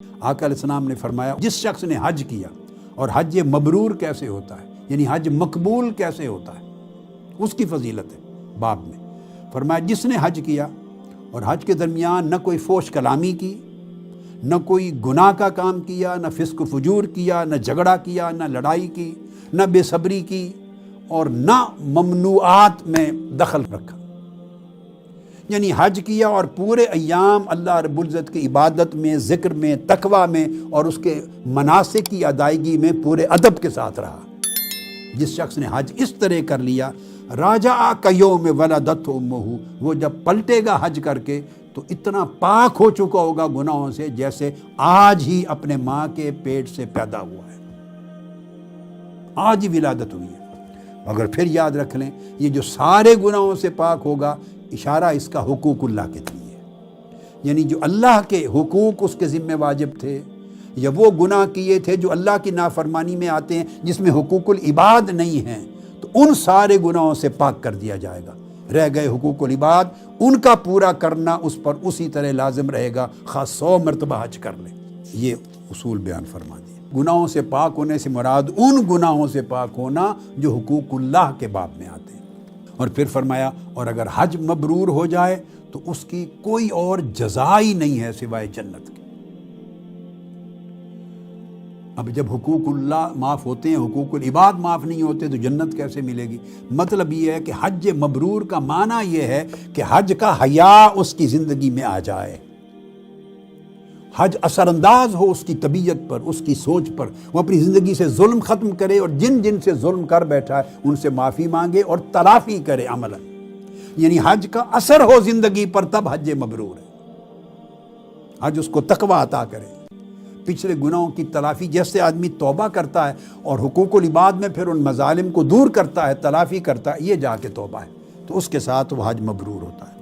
آقا علیہ السلام نے فرمایا جس شخص نے حج کیا اور حج مبرور کیسے ہوتا ہے، یعنی حج مقبول کیسے ہوتا ہے، اس کی فضیلت ہے باب میں فرمایا جس نے حج کیا اور حج کے درمیان نہ کوئی فوش کلامی کی، نہ کوئی گناہ کا کام کیا، نہ فسق و فجور کیا، نہ جھگڑا کیا، نہ لڑائی کی، نہ بے صبری کی، اور نہ ممنوعات میں دخل رکھا، یعنی حج کیا اور پورے ایام اللہ رب العزت کی عبادت میں، ذکر میں، تقوی میں اور اس کے مناسک کی ادائیگی میں پورے ادب کے ساتھ رہا۔ جس شخص نے حج اس طرح کر لیا، راجع کیوم ولدتہ امہ، وہ جب پلٹے گا حج کر کے تو اتنا پاک ہو چکا ہوگا گناہوں سے جیسے آج ہی اپنے ماں کے پیٹ سے پیدا ہوا ہے، آج ہی ولادت ہوئی ہے۔ مگر پھر یاد رکھ لیں یہ جو سارے گناہوں سے پاک ہوگا، اشارہ اس کا حقوق اللہ کے لیے ہے، یعنی جو اللہ کے حقوق اس کے ذمہ واجب تھے یا وہ گناہ کیے تھے جو اللہ کی نافرمانی میں آتے ہیں جس میں حقوق العباد نہیں ہیں، تو ان سارے گناہوں سے پاک کر دیا جائے گا۔ رہ گئے حقوق العباد، ان کا پورا کرنا اس پر اسی طرح لازم رہے گا، خاص 100 مرتبہ حج کر لیں۔ یہ اصول بیان فرما دیے۔ گناہوں سے پاک ہونے سے مراد ان گناہوں سے پاک ہونا جو حقوق اللہ کے باب میں آتے ہیں۔ اور پھر فرمایا اور اگر حج مبرور ہو جائے تو اس کی کوئی اور جزا ہی نہیں ہے سوائے جنت کی۔ اب جب حقوق اللہ معاف ہوتے ہیں، حقوق العباد معاف نہیں ہوتے تو جنت کیسے ملے گی؟ مطلب یہ ہے کہ حج مبرور کا معنی یہ ہے کہ حج کا حیا اس کی زندگی میں آ جائے، حج اثر انداز ہو اس کی طبیعت پر، اس کی سوچ پر، وہ اپنی زندگی سے ظلم ختم کرے اور جن جن سے ظلم کر بیٹھا ہے ان سے معافی مانگے اور تلافی کرے عملاً، یعنی حج کا اثر ہو زندگی پر، تب حج مبرور ہے۔ حج اس کو تقوی عطا کرے، پچھلے گناہوں کی تلافی، جیسے آدمی توبہ کرتا ہے اور حقوق العباد میں پھر ان مظالم کو دور کرتا ہے، تلافی کرتا ہے، یہ جا کے توبہ ہے، تو اس کے ساتھ وہ حج مبرور ہوتا ہے۔